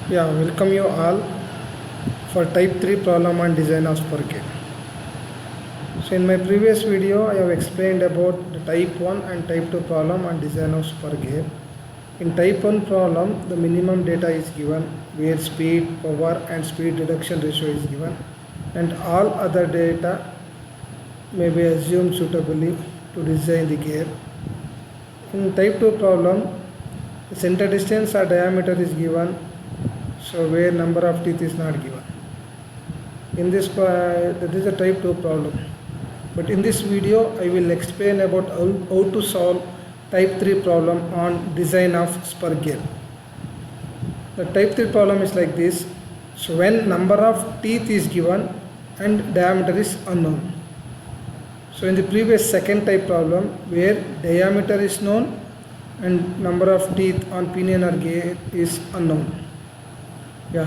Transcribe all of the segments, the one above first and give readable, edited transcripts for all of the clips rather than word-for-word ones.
Yeah, welcome you all for type 3 problem on design of spur gear. So in my previous video I have explained about the type 1 and type 2 problem on design of spur gear. In type 1 problem the minimum data is given where speed, power and speed reduction ratio is given and all other data may be assumed suitably to design the gear. In type 2 problem the center distance or diameter is given, so where number of teeth is not given. In this that is a type 2 problem, but in this video I will explain about how to solve type 3 problem on design of spur gear. The type 3 problem is like this. So when number of teeth is given and diameter is unknown. So in the previous second type problem where diameter is known and number of teeth on pinion or gear is unknown. Yeah.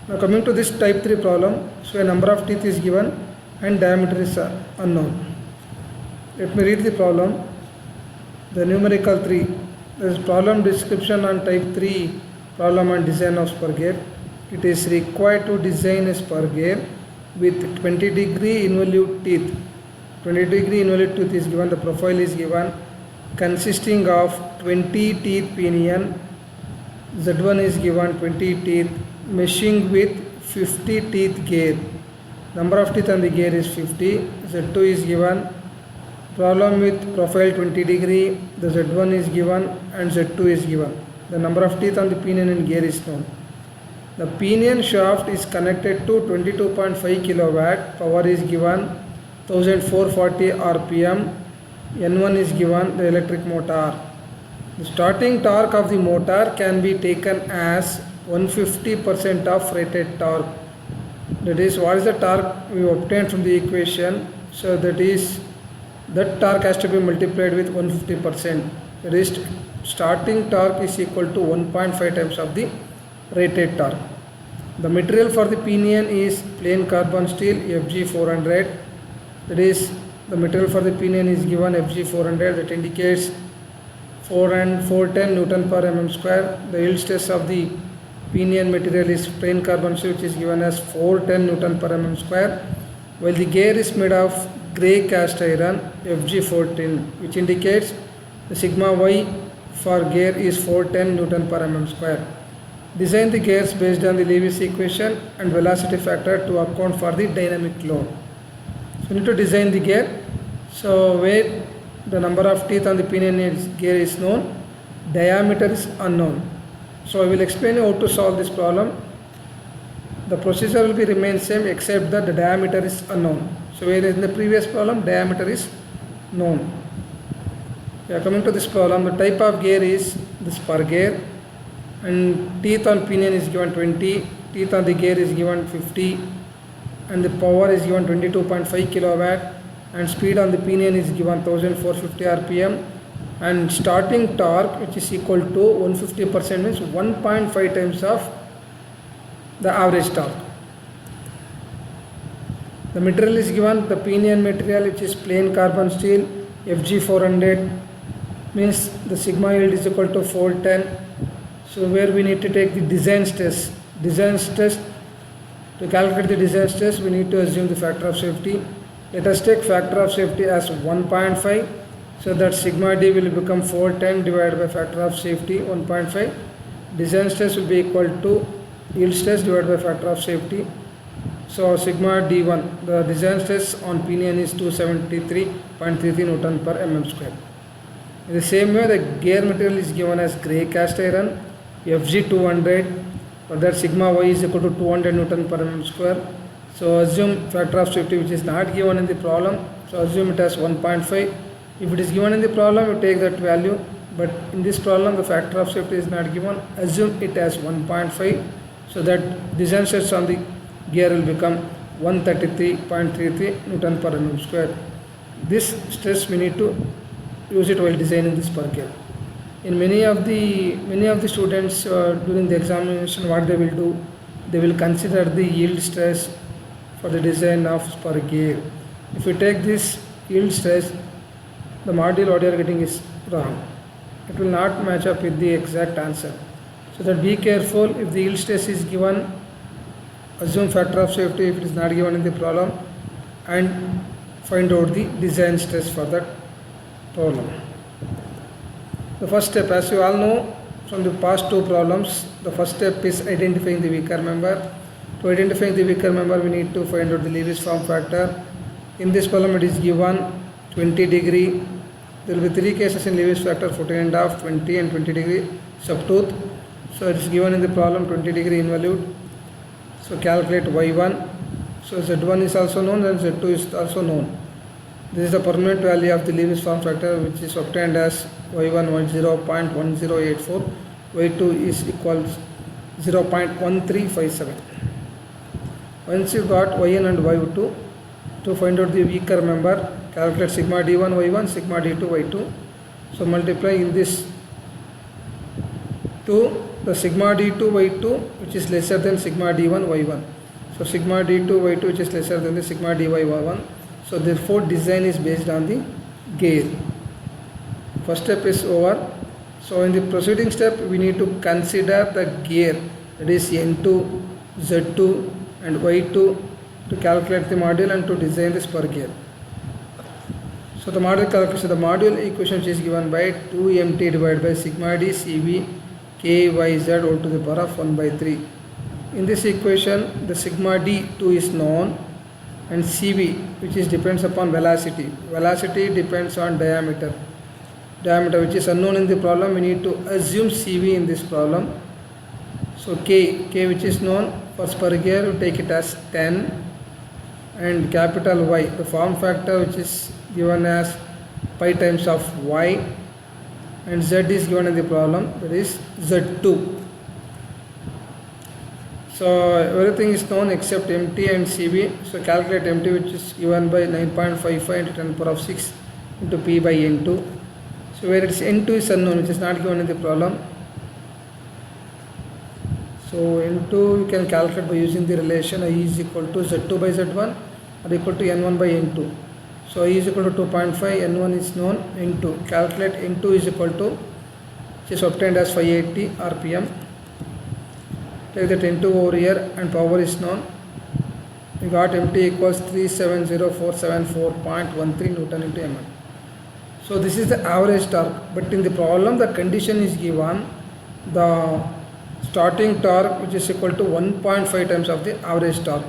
Now coming to this type 3 problem, so a number of teeth is given and diameter is unknown. Let me read the problem. The numerical 3. There is problem description on type 3 problem on design of spur gear. It is required to design a spur gear with 20-degree involute teeth. 20-degree involute tooth is given, the profile is given, consisting of 20 teeth pinion, Z1 is given 20 teeth, meshing with 50 teeth gear. Number of teeth on the gear is 50, Z2 is given, problem with profile 20 degree, the Z1 is given and Z2 is given. The number of teeth on the pinion and gear is known. The pinion shaft is connected to 22.5 kilowatt, power is given 1440 RPM, N1 is given, the electric motor. The starting torque of the motor can be taken as 150% of rated torque. That is, what is the torque we obtained from the equation? So that torque has to be multiplied with 150%. That is, starting torque is equal to 1.5 times of the rated torque. The material for the pinion is plain carbon steel FG400. That is, the material for the pinion is given FG400, that indicates 410 Newton per mm square. The yield stress of the pinion material is plain carbon steel, which is given as 410 Newton per mm square, while the gear is made of grey cast iron FG14, which indicates the sigma y for gear is 410 Newton per mm square. Design the gears based on the Lewis equation and velocity factor to account for the dynamic load. So we need to design the gear. So where the number of teeth on the pinion gear is known, diameter is unknown. So I will explain how to solve this problem. The procedure will be remain same except that the diameter is unknown. So where in the previous problem diameter is known. Yeah, coming to this problem, the type of gear is the spur gear and teeth on pinion is given 20, teeth on the gear is given 50 and the power is given 22.5 kilowatt and speed on the pinion is given 1450 rpm and starting torque, which is equal to 150%, means 1.5 times of the average torque. The material is given, the pinion material, which is plain carbon steel FG400, means the sigma yield is equal to 410. So where we need to take the design stress. To calculate the design stress, we need to assume the factor of safety. Let us take factor of safety as 1.5, so that sigma d will become 410 divided by factor of safety 1.5. Design stress will be equal to yield stress divided by factor of safety. So sigma d1, the design stress on pinion is 273.33 Newton per mm square. In the same way, the gear material is given as grey cast iron FG200, for that sigma y is equal to 200 Newton per mm square. So assume factor of safety, which is not given in the problem, so assume it as 1.5. If it is given in the problem, you take that value, but in this problem the factor of safety is not given, assume it as 1.5, so that design stress on the gear will become 133.33 Newton per mm square. This stress we need to use it while designing this spur gear. In many of the students during the examination, what they will do, they will consider the yield stress for the design of spur gear. If you take this yield stress, the module what you are getting is wrong. It will not match up with the exact answer. So that be careful, if the yield stress is given, assume factor of safety if it is not given in the problem, and find out the design stress for that problem. The first step, as you all know from the past two problems, the first step is identifying the weaker member. To identify the weaker member, we need to find out the Lewis form factor. In this problem, it is given 20 degree. There will be three cases in Lewis factor: 14.5, 20 and 20 degree subtooth. So it is given in the problem 20 degree involute. So calculate y1. So z1 is also known and z2 is also known. This is the permanent value of the Lewis form factor, which is obtained as y1 0.1084, y2 is equals 0.1357. Once you got yn and y2, to find out the weaker member, calculate sigma d1 y1, sigma d2 y2. So multiply in this 2 the sigma d2 y2, which is lesser than sigma d1 y1. So sigma d2 y2, which is lesser than the sigma dy y1. So therefore design is based on the gear. First step is over. So in the proceeding step, we need to consider the gear, that is N2, Z2 and Y2, to calculate the module and to design the spur gear. So the module calculation, the module equation is given by 2mt divided by sigma d Cv kyz all to the power of 1 by 3. In this equation, the sigma d2 is known, and Cv, which is depends upon velocity. Velocity depends on diameter. Diameter, which is unknown in the problem, we need to assume Cv in this problem. So K which is known for spur gear, we take it as 10, and capital Y, the form factor, which is given as pi times of Y, and Z is given in the problem, that is Z2. So everything is known except MT and Cv. So calculate MT, which is given by 9.55 into 10 power of 6 into P by N2. So where it is N2 is unknown, which is not given in the problem. So N2 you can calculate by using the relation I is equal to Z2 by Z1 or equal to N1 by N2. So I is equal to 2.5, N1 is known, N2. Calculate N2 is equal to, which is obtained as 580 RPM. Take that N2 over here and power is known. We got MT equals 370,474.13 Newton into mm. So this is the average torque, but in the problem the condition is given the starting torque, which is equal to 1.5 times of the average torque.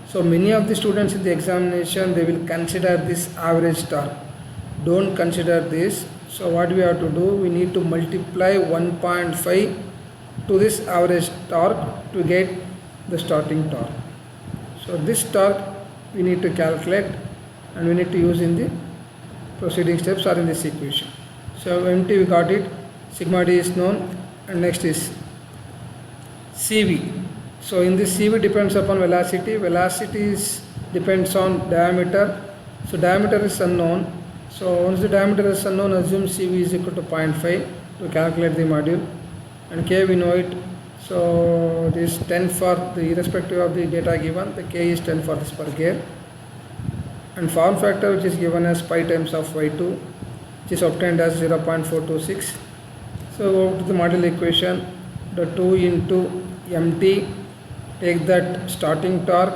So many of the students in the examination, they will consider this average torque. Don't consider this. So what we have to do, we need to multiply 1.5 to this average torque to get the starting torque. So this torque we need to calculate, and we need to use in the proceeding steps or in this equation. So MT we got it, sigma d is known, and next is Cv. So in this Cv depends upon velocity. Velocity depends on diameter. So diameter is unknown. So once the diameter is unknown, assume Cv is equal to 0.5 to calculate the module. And K we know it. So this 10 for the irrespective of the data given, the K is 10 for the spur gear. And form factor, which is given as pi times of Y2, which is obtained as 0.426. So go to the module equation, the 2 into MT, take that starting torque,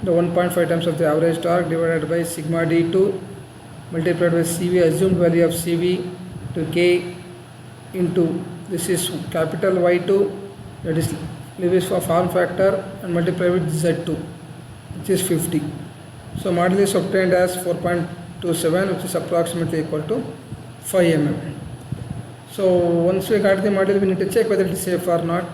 the 1.5 times of the average torque divided by sigma d2 multiplied by Cv, assumed value of Cv, to K into, this is capital Y2, that is Lewis for form factor, and multiply with Z2, which is 50. So module is obtained as 4.27, which is approximately equal to 5 mm. So once we got the module, we need to check whether it is safe or not.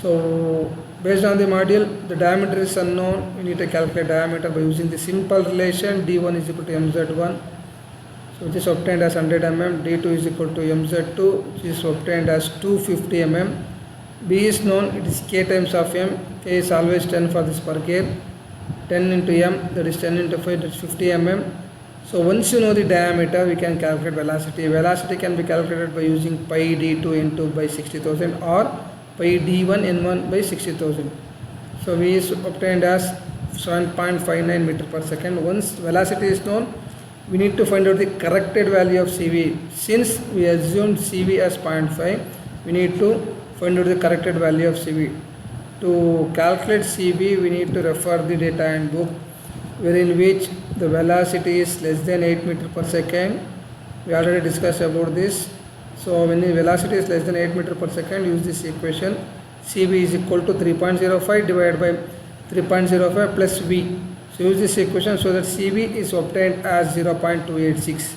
So based on the module, the diameter is unknown. We need to calculate diameter by using the simple relation d1 is equal to mz1, so which is obtained as 100 mm, d2 is equal to mz2, which is obtained as 250 mm. B is known, it is k times of m. K is always 10 for this spur gear. 10 into m, that is 10 into 5, that is 50 mm. So once you know the diameter, we can calculate velocity. Velocity can be calculated by using pi d2 n2 by 60,000 or pi d1 n1 by 60,000. So V is obtained as 7.59 meter per second. Once velocity is known, we need to find out the corrected value of Cv. Since we assumed Cv as 0.5, we need to find out the corrected value of CV. To calculate CV, we need to refer the data handbook, wherein which the velocity is less than 8 meter per second. We already discussed about this. So when the velocity is less than 8 meter per second, use this equation. CV is equal to 3.05 divided by 3.05 plus V. So use this equation so that CV is obtained as 0.286.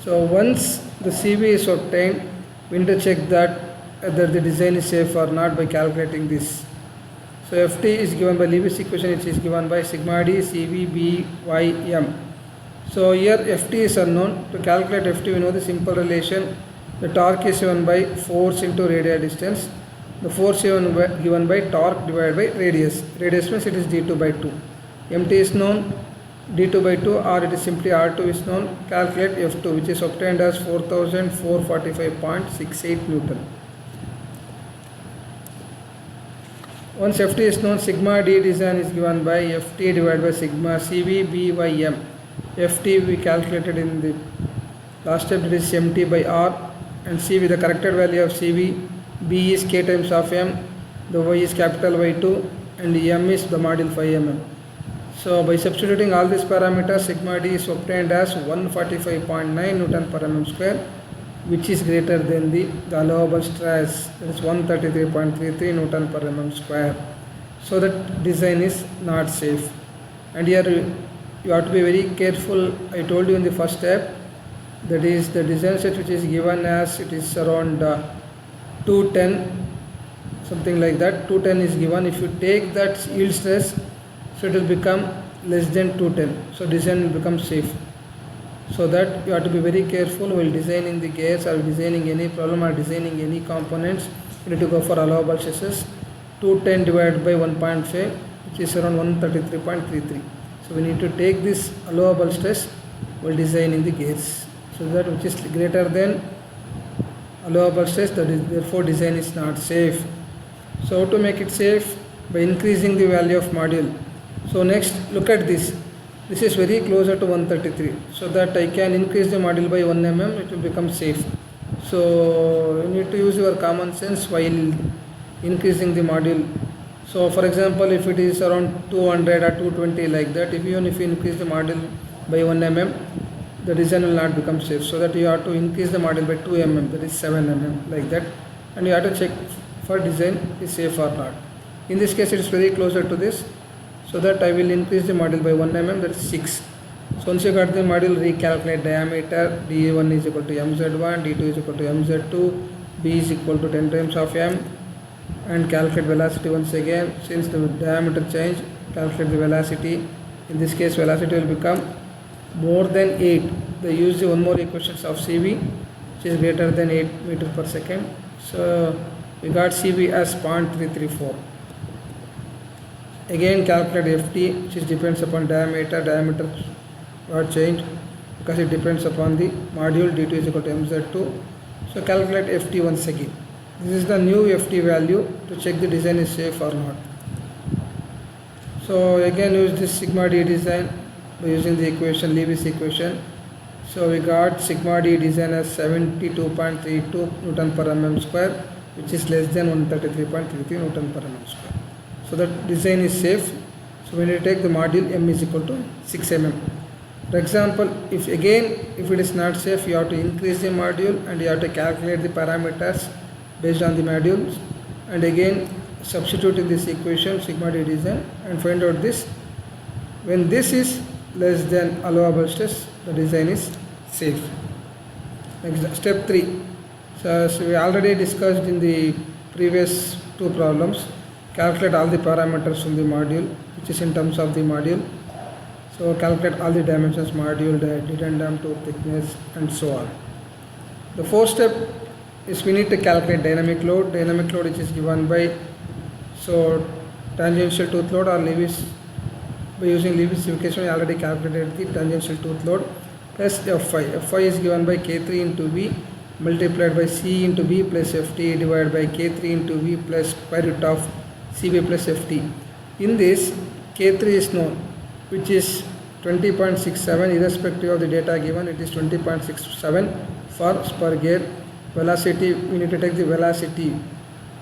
So once the CV is obtained, we need to check that whether the design is safe or not by calculating this. So Ft is given by Lewis equation, which is given by sigma d CV B y m. So here Ft is unknown. To calculate Ft, we know the simple relation. The torque is given by force into radial distance. The force is given by torque divided by radius. Radius means it is d2 by 2. Mt is known, d2 by 2, or it is simply r2 is known. Calculate F2, which is obtained as 4445.68 Newton. Once Ft is known, sigma d design is given by Ft divided by sigma CV B by m. Ft we calculated in the last step, it is Mt by r, and CV, the corrected value of CV, B is k times of m, the y is capital Y2, and m is the module 5 mm. So by substituting all these parameters, sigma d is obtained as 145.9 Newton per mm square, which is greater than the allowable stress, that is 133.33 Newton per mm square. So that design is not safe. And here you have to be very careful. I told you in the first step, that is the design set which is given as it is around 210, something like that. 210 is given. If you take that yield stress, so it will become less than 210. So design will become safe. So that you have to be very careful while designing the gears or designing any problem or designing any components. You need to go for allowable stresses. 210 divided by 1.5, which is around 133.33. So we need to take this allowable stress while designing the gears. So that which is greater than allowable stress, that is therefore design is not safe. So how to make it safe? By increasing the value of module. So next, look at this. This is very closer to 133. So that I can increase the module by 1 mm, it will become safe. So you need to use your common sense while increasing the module. So for example, if it is around 200 or 220 like that, even if you increase the module by 1 mm, the design will not become safe. So that you have to increase the module by 2 mm, that is 7 mm like that. And you have to check for design is safe or not. In this case, it is very closer to this. So that I will increase the module by 1 mm, that is 6. So once you got the module, recalculate diameter. D1 is equal to mz1, D2 is equal to mz2, B is equal to 10 times of m, and calculate velocity once again. Since the diameter change, calculate the velocity. In this case, velocity will become more than 8. They use the one more equations of CV, which is greater than 8 meter per second. So we got CV as 0.334. Again calculate Ft, which is depends upon diameter. Diameter got changed because it depends upon the module. D2 is equal to mz2. So calculate Ft once again. This is the new Ft value to check the design is safe or not. So again use this sigma d design by using the equation, Lewis equation. So we got sigma d design as 72.32 Newton per mm square, which is less than 133.33 Newton per mm square. So that design is safe. So when you take the module, m is equal to 6 mm. For example, if it is not safe, you have to increase the module and you have to calculate the parameters based on the modules, and again substitute in this equation sigma d design and find out this. When this is less than allowable stress, the design is safe. Next, step 3. So we already discussed in the previous two problems. Calculate all the parameters from the module, which is in terms of the module. So calculate all the dimensions, module, dedendum, to thickness, and so on. The fourth step is we need to calculate dynamic load. Dynamic load which is given by tangential tooth load or Lewis. By using Lewis equation, we already calculated the tangential tooth load plus Fy. Fy is given by K3 into V multiplied by C into B plus Ft divided by K3 into V plus square root of CV plus Ft. In this, K3 is known, which is 20.67 irrespective of the data given. It is 20.67 for spur gear, velocity, we need to take the velocity.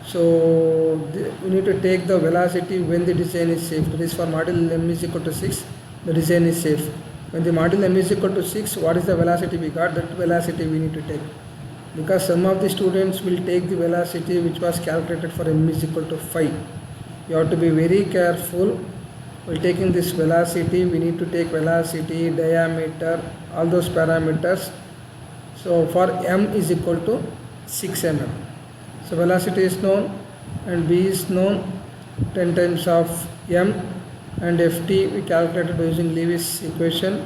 So we need to take the velocity when the design is safe. That is for module m is equal to 6, the design is safe. When the module m is equal to 6, what is the velocity we got? That velocity we need to take. Because some of the students will take the velocity which was calculated for m is equal to 5. You have to be very careful while taking this velocity. We need to take velocity, diameter, all those parameters. So for m is equal to 6 mm. So velocity is known and b is known, 10 times of m, and ft we calculated by using Lewis equation.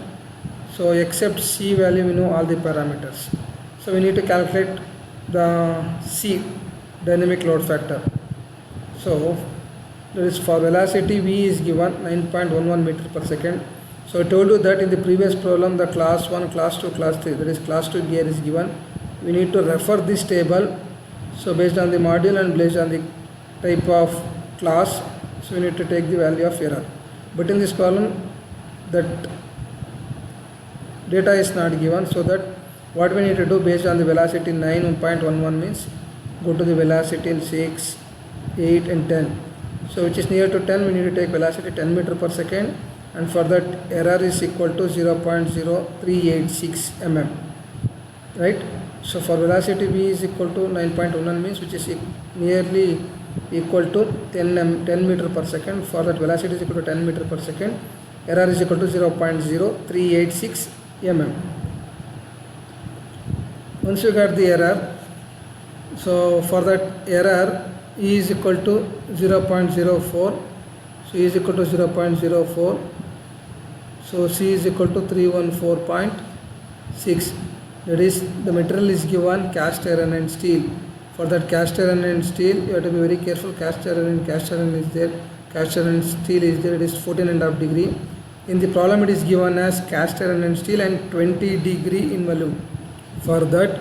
So except c value we know all the parameters. So we need to calculate the c, dynamic load factor. So that is for velocity v is given 9.11 meter per second. So I told you that in the previous problem the class 1, class 2, class 3, that is class 2 gear is given. We need to refer this table. So based on the module and based on the type of class, so we need to take the value of error. But in this problem that data is not given, so that what we need to do based on the velocity 9.11 means go to the velocity in 6, 8 and 10. So which is near to 10, we need to take velocity 10 meter per second, and for that error is equal to 0.0386 mm, right? So for velocity v is equal to 9.11 means which is nearly equal to 10 meter per second. For that velocity is equal to 10 meter per second, error is equal to 0.0386 mm. Once you got the error, so for that error E is equal to 0.04, so E is equal to 0.04, so C is equal to 314.6. That is, the material is given cast iron and steel. For that cast iron and steel, you have to be very careful. Cast iron is there, cast iron and steel is there. It is 14.5 degree. In the problem, it is given as cast iron and steel and 20 degree in value. For that,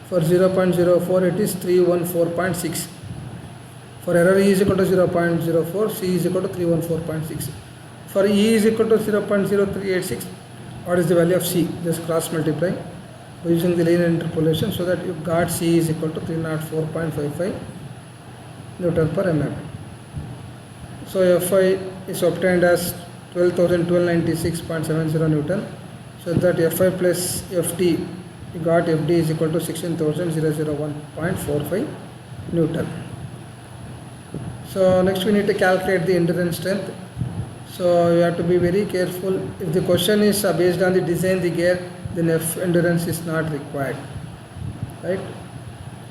for 0.04, it is 314.6. For error E is equal to 0.04, C is equal to 314.6. For E is equal to 0.0386, what is the value of C? Just cross multiply by using the linear interpolation, so that you got C is equal to 304.55 Newton per mm. So Fi is obtained as 12,1296.70 Newton. So that Fi plus Ft, you got Fd is equal to 16,001.45 Newton. So next we need to calculate the endurance strength. So you have to be very careful. If the question is based on the design the gear, then F endurance is not required, right?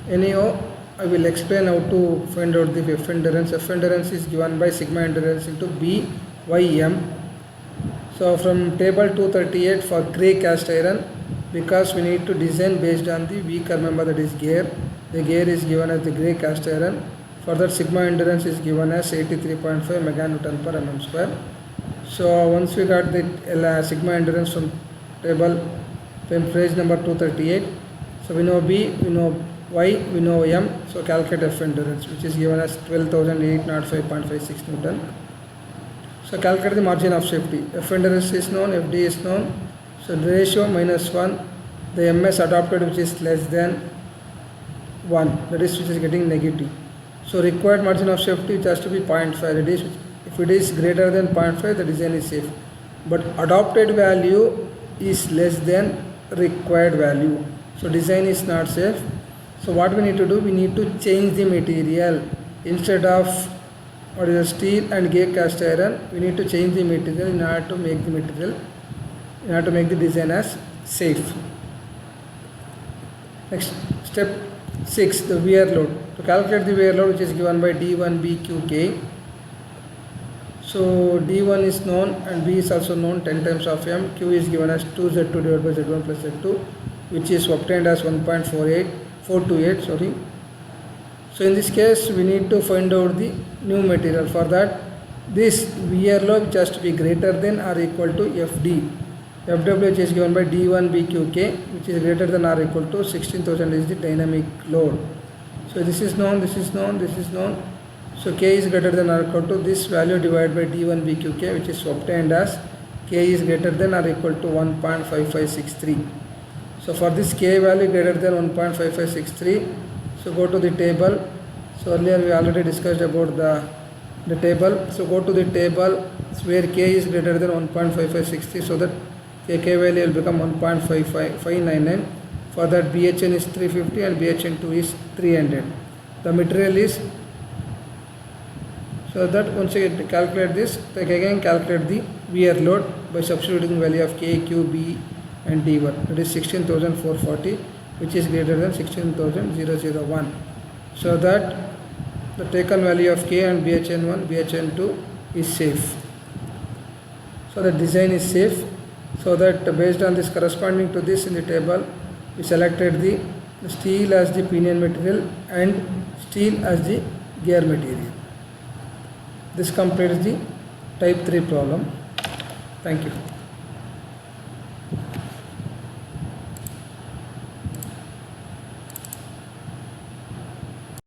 Anyhow, I will explain how to find out the F endurance. F endurance is given by sigma endurance into B y m. So from table 238 for grey cast iron, because we need to design based on the weaker member, that is gear. The gear is given as the grey cast iron. For that, sigma endurance is given as 83.5 meganewton per mm square. So once we got the sigma endurance from table page number 238, so we know B, we know Y, we know M, so calculate F endurance, which is given as 12,805.56 Newton. So calculate the margin of safety. F endurance is known, Fd is known. So the ratio -1, the MS adopted which is less than 1, that is which is getting negative. So required margin of safety which has to be 0.5, that is if it is greater than 0.5, the design is safe. But adopted value is less than required value, so design is not safe. So what we need to do, we need to change the material. Instead of what is steel and grey cast iron, we need to change the material in order to make the material, in order to make the design as safe. Next, step 6, the wear load. To calculate the wear load, which is given by D1 BQK. So D1 is known and B is also known, 10 times of M. Q is given as 2Z2 divided by Z1 plus Z2, which is obtained as 1.428. Sorry. So in this case, we need to find out the new material. For that, this wear load which has to be greater than or equal to Fd. Fw is given by D1 BQK, which is greater than or equal to 16,000 is the dynamic load. So this is known, this is known, this is known. So K is greater than or equal to this value divided by D1 BQK, which is obtained as K is greater than or equal to 1.5563. So for this K value greater than 1.5563, so go to the table. So earlier we already discussed about the table. So go to the table where K is greater than 1.5563, so that K value will become 1.599. For that BHN is 350 and BHN2 is 300. The material is, so that once you calculate this, again calculate the wear load by substituting value of K, Q, B and D1. That is 16,440, which is greater than 16,001. So that the taken value of K and BHN1, BHN2 is safe. So the design is safe. So that based on this, corresponding to this in the table, we selected the steel as the pinion material and steel as the gear material. This completes the type 3 problem. Thank you.